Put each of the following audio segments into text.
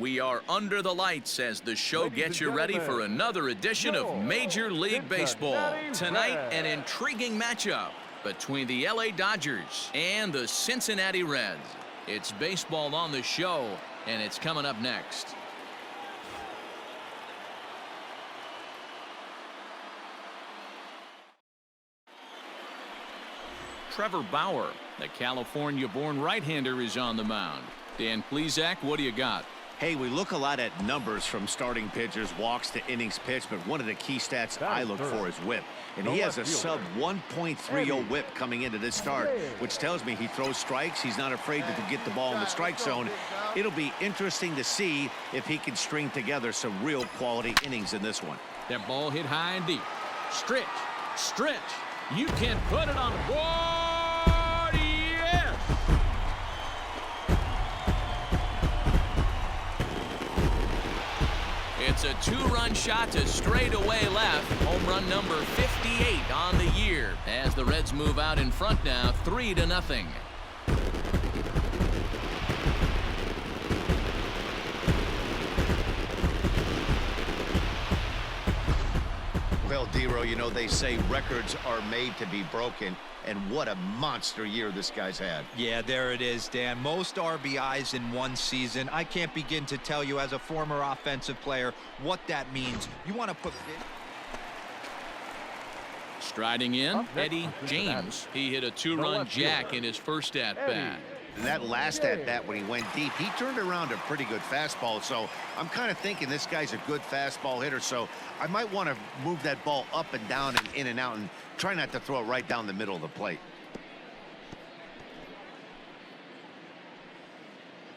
We are under the lights as the show gets you ready for another edition of Major League Baseball. Tonight, an intriguing matchup between the LA Dodgers and the Cincinnati Reds. It's baseball on the show, and it's coming up next. Trevor Bauer, the California-born right-hander, is on the mound. Dan Plesac, what do you got? Hey, we look a lot at numbers from starting pitchers, walks to innings pitched, but one of the key stats I look for is whip. And he has a sub 1.30 whip coming into this start, which tells me he throws strikes. He's not afraid to get the ball in the strike zone. It'll be interesting to see if he can string together some real quality innings in this one. That ball hit high and deep. Stretch, stretch. You can put it on the board. Yes! It's a two-run shot to straightaway left. Home run number 58 on the year as the Reds move out in front now, 3-0. Well, Dero, you know, they say records are made to be broken, and what a monster year this guy's had. Yeah, there it is, Dan. Most RBIs in one season. I can't begin to tell you as a former offensive player what that means. You want to put it. Striding in, Eddie James. He hit a two-run jack in his first at-bat. And that last at-bat when he went deep, he turned around a pretty good fastball. So I'm kind of thinking this guy's a good fastball hitter. So I might want to move that ball up and down and in and out and try not to throw it right down the middle of the plate.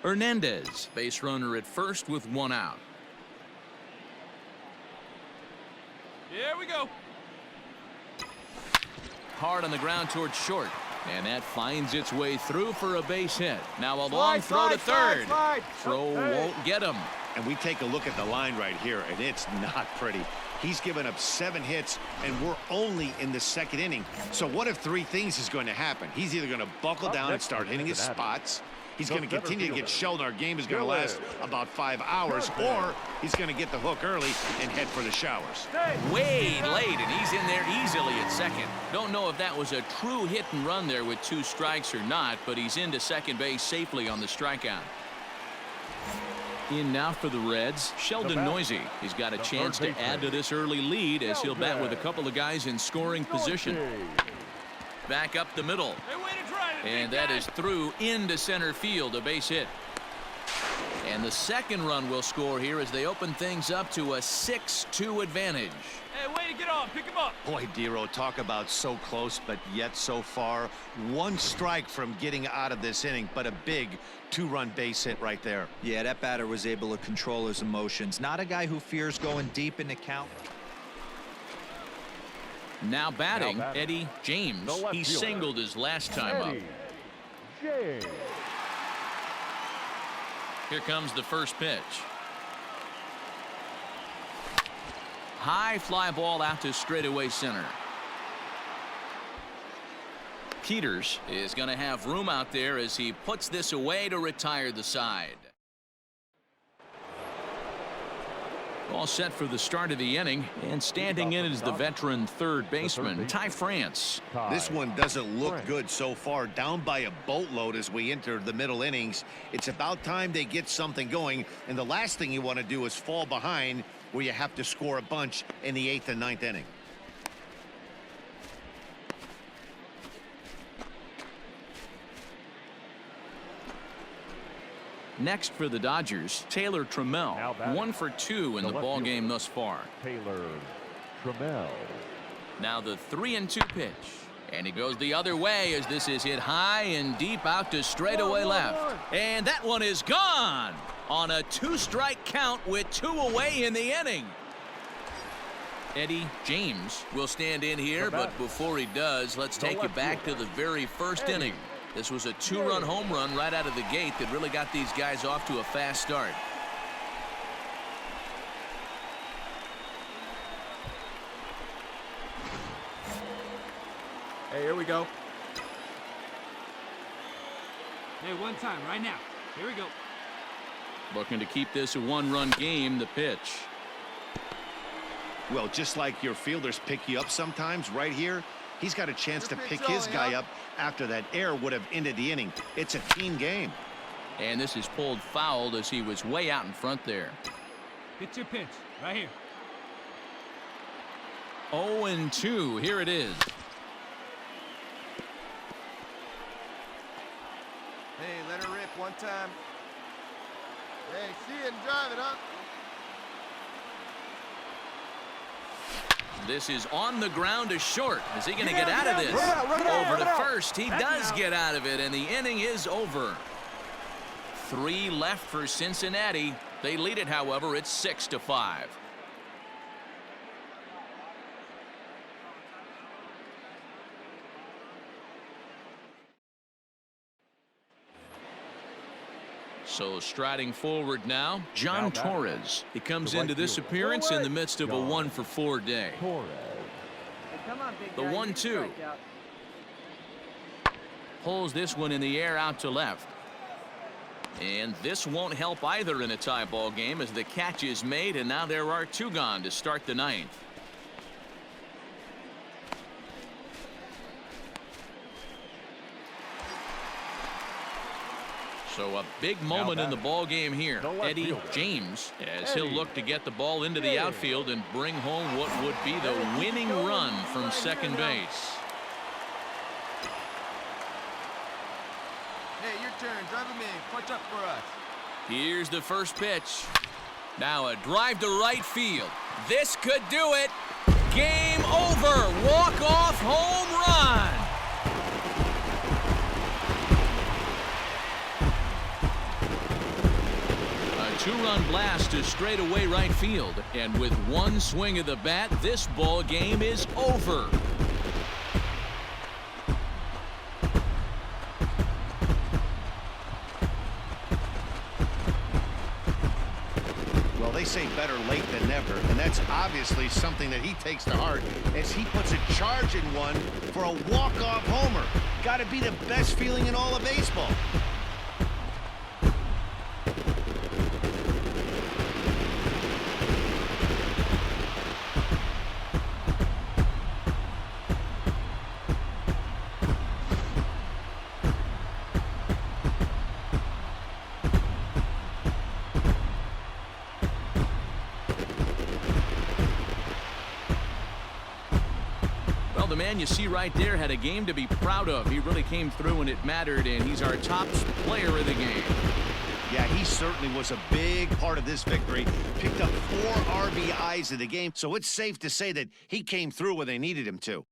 Hernandez, base runner at first with one out. Here we go. Hard on the ground towards short. And that finds its way through for a base hit. Now a long throw to third. Throw won't get him. And we take a look at the line right here, and it's not pretty. He's given up 7 hits, and we're only in the second inning. So what if 3 things is going to happen? He's either going to buckle down and start hitting his spots. He's going to continue to get shelled. Our game is going to last about 5 hours, or he's going to get the hook early and head for the showers. Way late, and he's in there easily at second. Don't know if that was a true hit and run there with 2 strikes or not, but he's into second base safely on the strikeout. In now for the Reds, Sheldon Noise. He's got a chance to add to this early lead as he'll bat with a couple of guys in scoring position. Back up the middle. And that is through into center field, a base hit. And the second run will score here as they open things up to a 6-2 advantage. Hey, way to get on. Pick him up. Boy, Dero, talk about so close, but yet so far. 1 strike from getting out of this inning, but a big 2-run base hit right there. Yeah, that batter was able to control his emotions. Not a guy who fears going deep in the count. Now batting, Eddie James. He singled his last time up. Here comes the first pitch. High fly ball out to straightaway center. Peters is going to have room out there as he puts this away to retire the side. All set for the start of the inning, and standing in is the veteran third baseman, Ty France. This one doesn't look good so far, down by a boatload as we enter the middle innings. It's about time they get something going, and the last thing you want to do is fall behind where you have to score a bunch in the 8th and 9th inning. Next for the Dodgers, Taylor Trammell, 1 for 2 in the ball game thus far. Taylor Trammell. Now the 3-2 pitch, and he goes the other way as this is hit high and deep out to straightaway left, and that one is gone on a 2-strike count with 2 away in the inning. Eddie James will stand in here, but before he does, let's take you back to the very first inning. This was a 2-run home run right out of the gate that really got these guys off to a fast start. Hey, here we go. Hey, one time, right now. Here we go. Looking to keep this a one-run game. The pitch. Well, just like your fielders pick you up sometimes, right here, he's got a chance to pick his guy up after that error would have ended the inning. It's a team game. And this is pulled foul as he was way out in front there. Hit your pitch right here. 0-2. Here it is. Hey, let her rip one time. Hey, see it and drive it up. This is on the ground to short. Is he going to get out of this? Over to first. He does get out of it, and the inning is over. 3 left for Cincinnati. They lead it, however. It's 6-5. So striding forward now, John Torres. He comes into this appearance in the midst of a 1-for-4 day. The 1-2. Pulls this one in the air out to left. And this won't help either in a tie ball game as the catch is made, and now there are 2 gone to start the 9th. So a big moment in the ball game here. Eddie James, as he'll look to get the ball into the outfield and bring home what would be the winning run from second base. Hey, your turn. Drive him in. Punch up for us. Here's the first pitch. Now a drive to right field. This could do it. Game over. Walk-off home run. A 2-run blast to straightaway right field. And with one swing of the bat, this ball game is over. They say better late than never, and that's obviously something that he takes to heart as he puts a charge in one for a walk-off homer. Got to be the best feeling in all of baseball. The man you see right there had a game to be proud of. He really came through when it mattered, and he's our top player of the game. Yeah, he certainly was a big part of this victory. Picked up 4 RBIs in the game, so it's safe to say that he came through when they needed him to.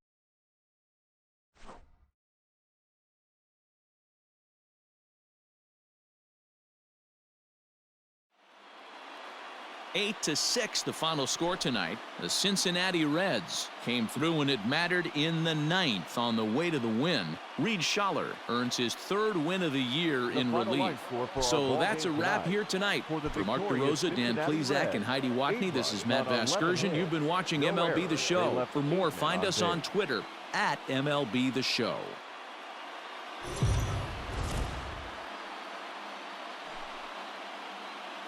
8-6 the final score tonight. The Cincinnati Reds came through when it mattered in the 9th on the way to the win. Reed Schaller earns his 3rd win of the year in relief. So that's a wrap here tonight. For Mark DeRosa, Dan Plesac, and Heidi Watney, this is Matt Vasgersian. You've been watching MLB The Show. For more, find us on Twitter at MLB The Show.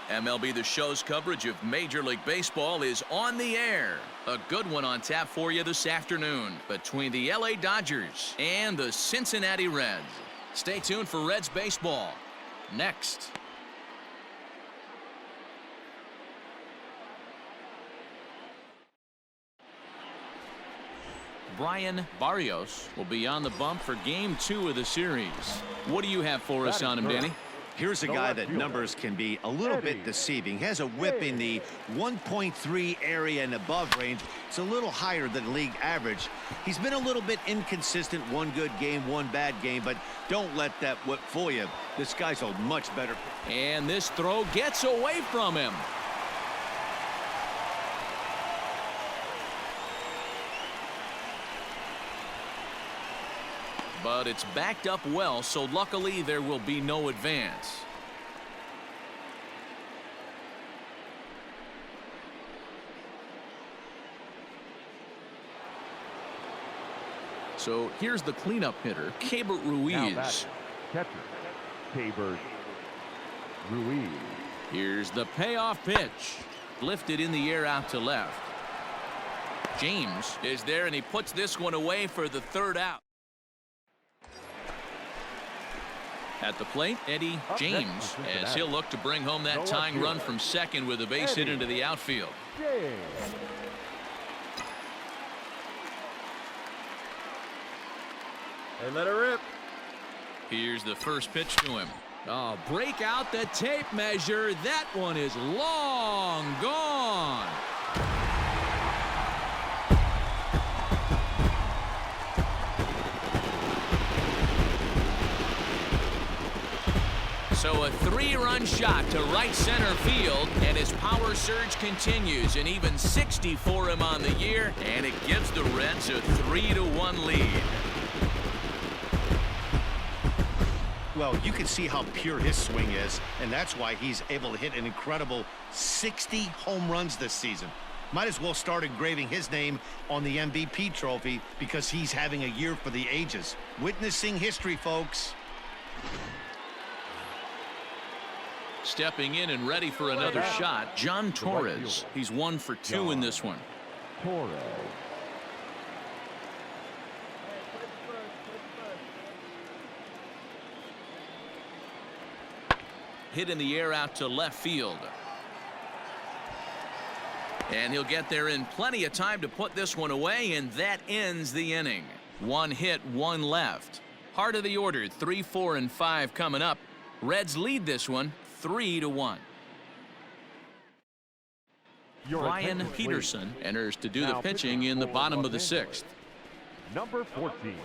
MLB The Show's coverage of Major League Baseball is on the air. A good one on tap for you this afternoon between the LA Dodgers and the Cincinnati Reds. Stay tuned for Reds baseball next. Brian Barrios will be on the bump for Game 2 of the series. What do you have for us on him, Danny? Here's a guy that numbers can be a little bit deceiving. Has a whip in the 1.3 area and above range. It's a little higher than league average. He's been a little bit inconsistent. One good game, one bad game, but don't let that whip fool you. This guy's a much better. And this throw gets away from him. But it's backed up well, so luckily there will be no advance. So here's the cleanup hitter, Keibert Ruiz. Catcher, Keibert Ruiz. Here's the payoff pitch. Lifted in the air out to left. James is there, and he puts this one away for the third out. At the plate, Eddie James, as he'll look to bring home that tying run from second with a base hit into the outfield. Hey, let her rip. Here's the first pitch to him. Oh, break out the tape measure. That one is long gone. So a 3-run shot to right center field, and his power surge continues. An even 60 for him on the year, and it gives the Reds a 3-1 lead. Well, you can see how pure his swing is, and that's why he's able to hit an incredible 60 home runs this season. Might as well start engraving his name on the MVP trophy because he's having a year for the ages. Witnessing history, folks. Stepping in and ready for another shot, John Torres. He's 1 for 2 in this one. Torres. Hit in the air out to left field. And he'll get there in plenty of time to put this one away, and that ends the inning. 1 hit, 1 left. Heart of the order, 3, 4, and 5 coming up. Reds lead this one 3-1. Brian Peterson enters to do the pitching in the bottom of the 6th. Number 14,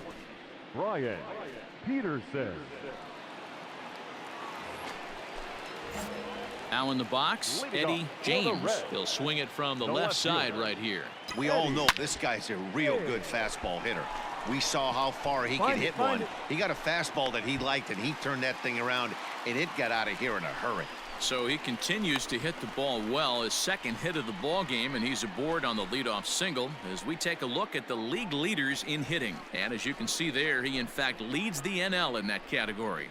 Brian Peterson. Now in the box, Eddie James. He'll swing it from the left side right here. We all know this guy's a real good fastball hitter. We saw how far he can hit one. He got a fastball that he liked, and he turned that thing around, and it got out of here in a hurry. So he continues to hit the ball well. His second hit of the ball game, and he's aboard on the leadoff single as we take a look at the league leaders in hitting. And as you can see there, he in fact leads the NL in that category.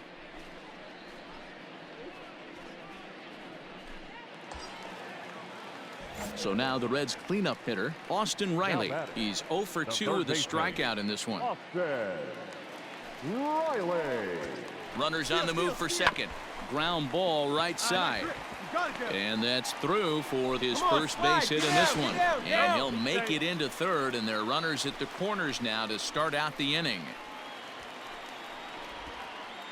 So now the Reds cleanup hitter, Austin Riley. He's 0 for 2 with a strikeout in this one. Austin Riley. Runners on the move for second. Ground ball right side. And that's through for his first base hit in this one. And he'll make it into third, and there are runners at the corners now to start out the inning.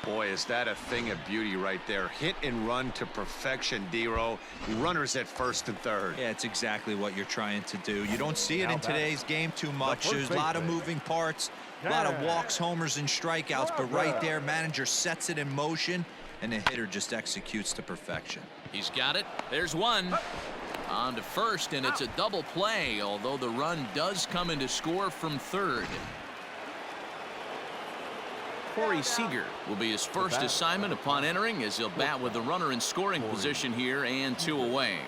Boy, is that a thing of beauty right there. Hit and run to perfection, D-Row. Runners at first and third. Yeah, it's exactly what you're trying to do. You don't see it in today's game too much. There's a lot of moving parts, a lot of walks, homers, and strikeouts. But right there, manager sets it in motion, and the hitter just executes to perfection. He's got it. There's one. On to first, and it's a double play, although the run does come in to score from third. Corey Seager will be his first assignment upon entering, as he'll bat with the runner in scoring position here and 2 away.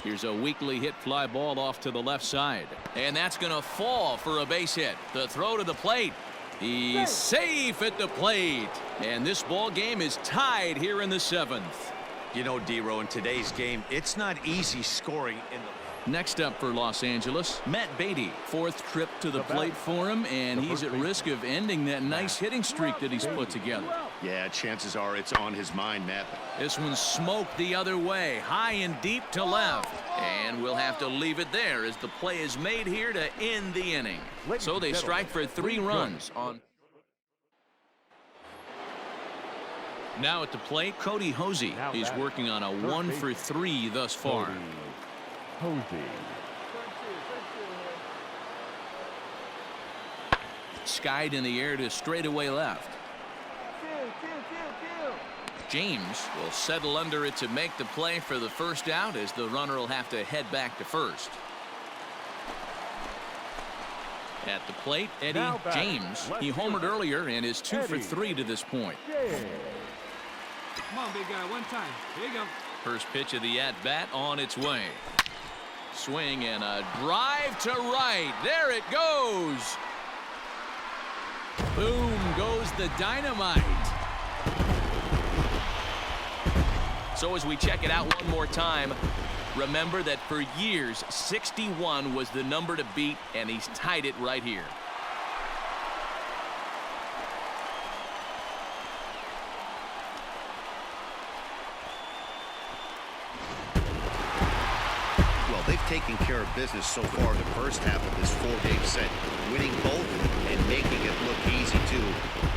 Here's a weakly hit fly ball off to the left side, and that's going to fall for a base hit. The throw to the plate. He's safe at the plate, and this ball game is tied here in the 7th. You know, D-Row, in today's game, it's not easy scoring in the... Next up for Los Angeles, Matt Beatty. 4th trip to the plate for him, and he's at risk of ending that nice hitting streak that he's put together. Yeah, chances are it's on his mind, Matt. This one's smoked the other way, high and deep to left. And we'll have to leave it there as the play is made here to end the inning. So they strike for 3 runs on. Now at the plate, Cody Hosey. He's working on a 1 for 3 thus far. Hosey. Skied in the air to straightaway left. James will settle under it to make the play for the first out, as the runner will have to head back to first. At the plate, Eddie James. He homered earlier and is 2 for 3 to this point. Come on, big guy, one time. Here you go. First pitch of the at-bat on its way. Swing and a drive to right. There it goes. Boom goes the dynamite. So as we check it out one more time, remember that for years, 61 was the number to beat, and he's tied it right here. Well, they've taken care of business so far in the first half of this 4-game set, winning both and making it look easy, too.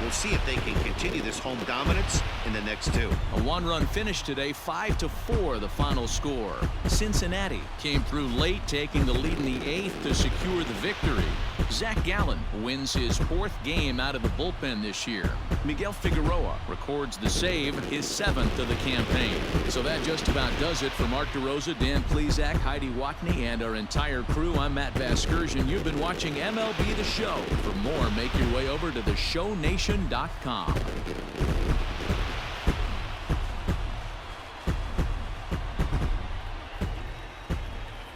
We'll see if they can continue this home dominance in the next two. A one-run finish today, 5-4 the final score. Cincinnati came through late, taking the lead in the 8th to secure the victory. Zach Gallen wins his 4th game out of the bullpen this year. Miguel Figueroa records the save, his 7th of the campaign. So that just about does it for Mark DeRosa, Dan Plesac, Heidi Watney, and our entire crew. I'm Matt Vasgersian. You've been watching MLB The Show. For more, make your way over to theshownation.com.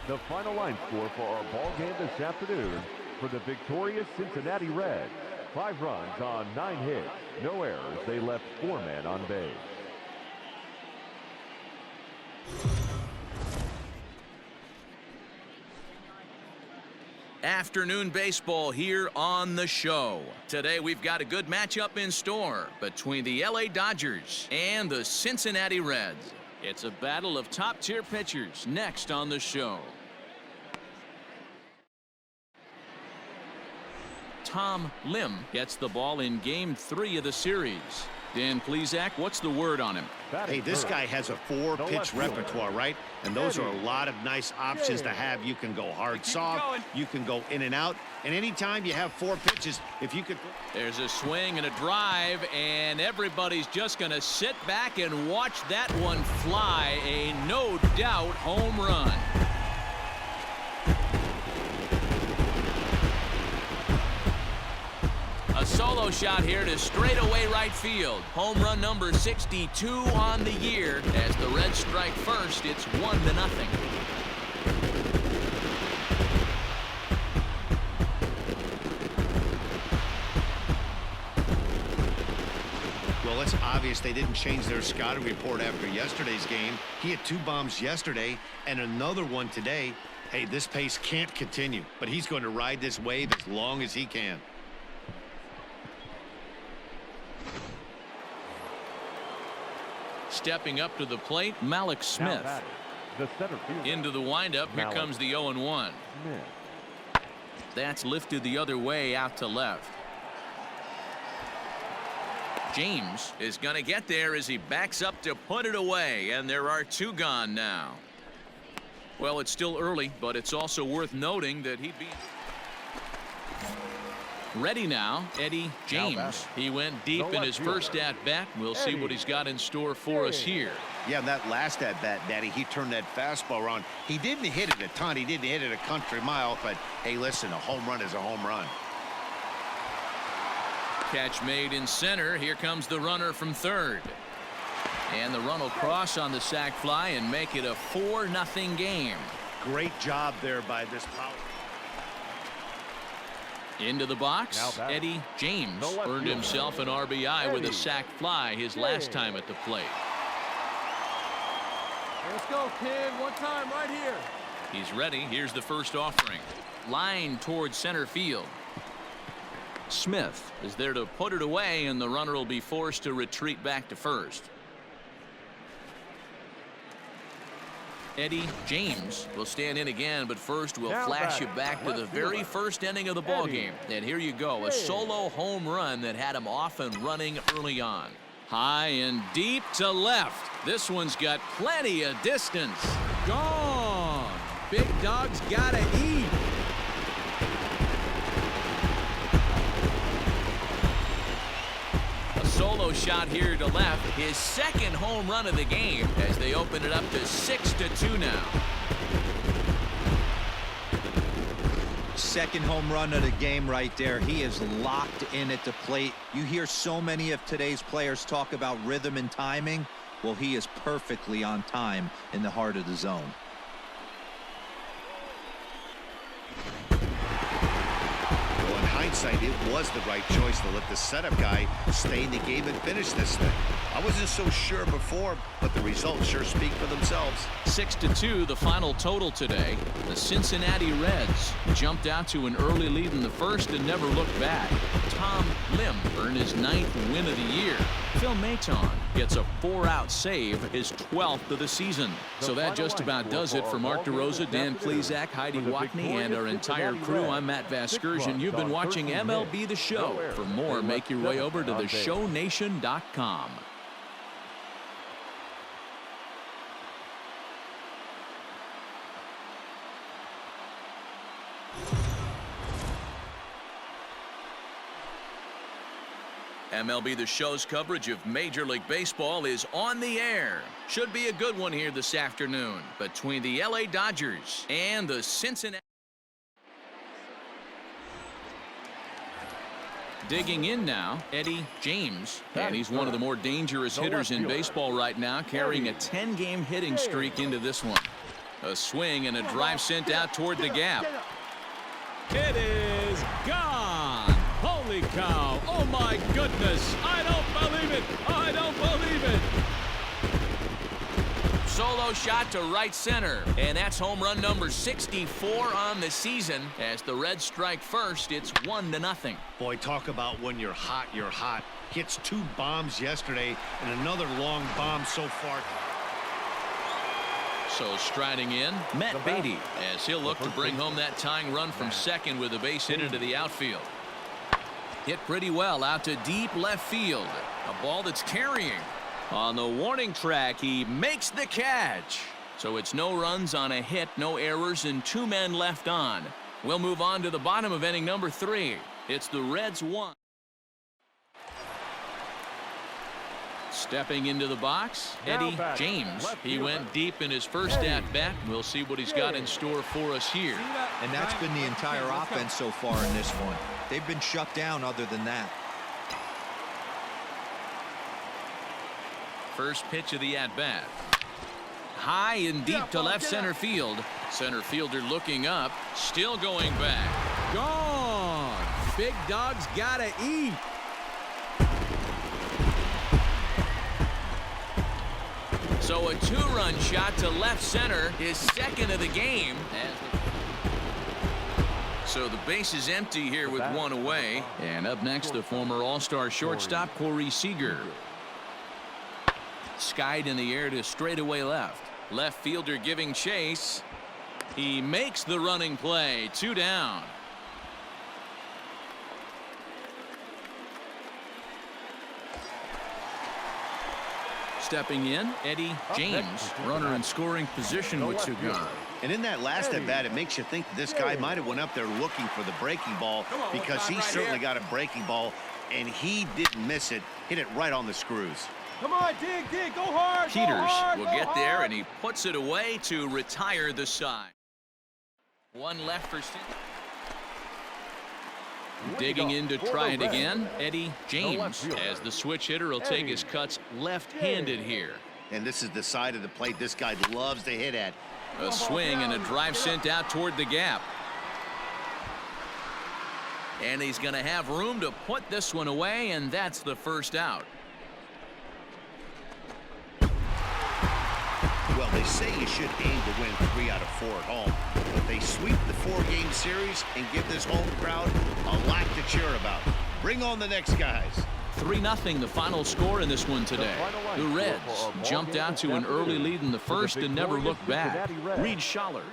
The final line score for our ball game this afternoon for the victorious Cincinnati Reds. 5 runs on 9 hits, no errors. They left 4 men on base. Afternoon baseball here on the show. Today we've got a good matchup in store between the LA Dodgers and the Cincinnati Reds. It's a battle of top-tier pitchers next on the show. Tom Lim gets the ball in Game 3 of the series. Dan Plesac, what's the word on him? Hey, this guy has a 4-pitch repertoire, right? And those are a lot of nice options to have. You can go hard, soft. You can go in and out. And anytime you have 4 pitches, if you could... There's a swing and a drive, and everybody's just going to sit back and watch that one fly. A no-doubt home run. A solo shot here to straightaway right field. Home run number 62 on the year. As the Reds strike first, it's 1-0. Well, it's obvious they didn't change their scouting report after yesterday's game. He had 2 bombs yesterday and another one today. Hey, this pace can't continue, but he's going to ride this wave as long as he can. Stepping up to the plate, Malik Smith. Into the windup, here comes the 0-1. That's lifted the other way out to left. James is going to get there as he backs up to put it away, and there are 2 gone now. Well, it's still early, but it's also worth noting that he'd be ready now. Eddie James. He went deep in his first at-bat. We'll see what he's got in store for us here. Yeah, that last at-bat, Daddy, he turned that fastball around. He didn't hit it a ton. He didn't hit it a country mile, but hey, listen, a home run is a home run. Catch made in center. Here comes the runner from third. And the run will cross on the sac fly and make it a 4-0 game. Great job there by this power. Into the box, Eddie James earned himself an RBI with a sac fly his last time at the plate. Let's go, kid. One time right here. He's ready. Here's the first offering. Line towards center field. Smith is there to put it away, and the runner will be forced to retreat back to first. Eddie James will stand in again, but first we'll flash you back to the very first inning of the ball game. And here you go, a solo home run that had him off and running early on. High and deep to left. This one's got plenty of distance. Gone. Big dog's gotta eat. Solo shot here to left, his second home run of the game as they open it up to 6-2 now. Second home run of the game right there. He is locked in at the plate. You hear so many of today's players talk about rhythm and timing. Well, he is perfectly on time in the heart of the zone. hindsight, it was the right choice to let the setup guy stay in the game and finish this thing. I wasn't so sure before, but the results sure speak for themselves. 6-2, the final total today. The Cincinnati Reds jumped out to an early lead in the first and never looked back. Tom Lim earned his 9th win of the year. Phil Maton gets a 4-out save, his 12th of the season. So that just about does it for Mark DeRosa, Dan Plesac, Heidi Watney, and our entire crew. I'm Matt Vasgersian. You've been watching MLB The Show. For more, make your way over to theshownation.com. MLB The Show's coverage of Major League Baseball is on the air. Should be a good one here this afternoon between the LA Dodgers and the Cincinnati. Digging in now, Eddie James, and he's one of the more dangerous hitters in baseball right now, carrying a 10-game hitting streak into this one. A swing and a drive sent out toward the gap. It is gone. Holy cow. Oh, my goodness. I don't believe it. I don't believe it. Solo shot to right center. And that's home run number 64 on the season. As the Reds strike first, it's 1-0. Boy, talk about when you're hot, you're hot. Hits 2 bombs yesterday and another long bomb so far. So striding in, Matt Beatty, as he'll look to bring home that tying run from second with a base hit into the outfield. Hit pretty well out to deep left field. A ball that's carrying. On the warning track, he makes the catch. So it's no runs on a hit, no errors, and 2 men left on. We'll move on to the bottom of inning number 3. It's the Reds 1. Stepping into the box, Eddie James. He went deep in his first at-bat. We'll see what he's got in store for us here. And that's been the entire offense so far in this one. They've been shut down other than that. First pitch of the at-bat. High and deep to left center field. Center fielder looking up, still going back. Gone. Big dog's gotta eat. So a 2-run shot to left center, his second of the game. So the base is empty here with 1 away. And up next, the former All-Star shortstop, Corey Seager. Skied in the air to straightaway left. Left fielder giving chase. He makes the running play. 2 down. Stepping in, Eddie James, runner in scoring position with 2 gone. And in that last at bat, it makes you think that this guy might have went up there looking for the breaking ball, because he certainly got a breaking ball, and he didn't miss it. Hit it right on the screws. Come on, dig, go hard. Peters will get there, and he puts it away to retire the side. 1 left for Cincinnati. Digging in to try it again, Eddie James, as the switch hitter will take his cuts left-handed here. And this is the side of the plate this guy loves to hit at. A swing and a drive sent out toward the gap. And he's going to have room to put this one away, and that's the first out. Well, they say you should aim to win 3 out of 4 at home, but they sweep the 4-game series and give this home crowd a lot to cheer about. Bring on the next guys. 3-0 the final score in this one today. The Reds jumped out to an early lead in the first and never looked back. Reed Schaller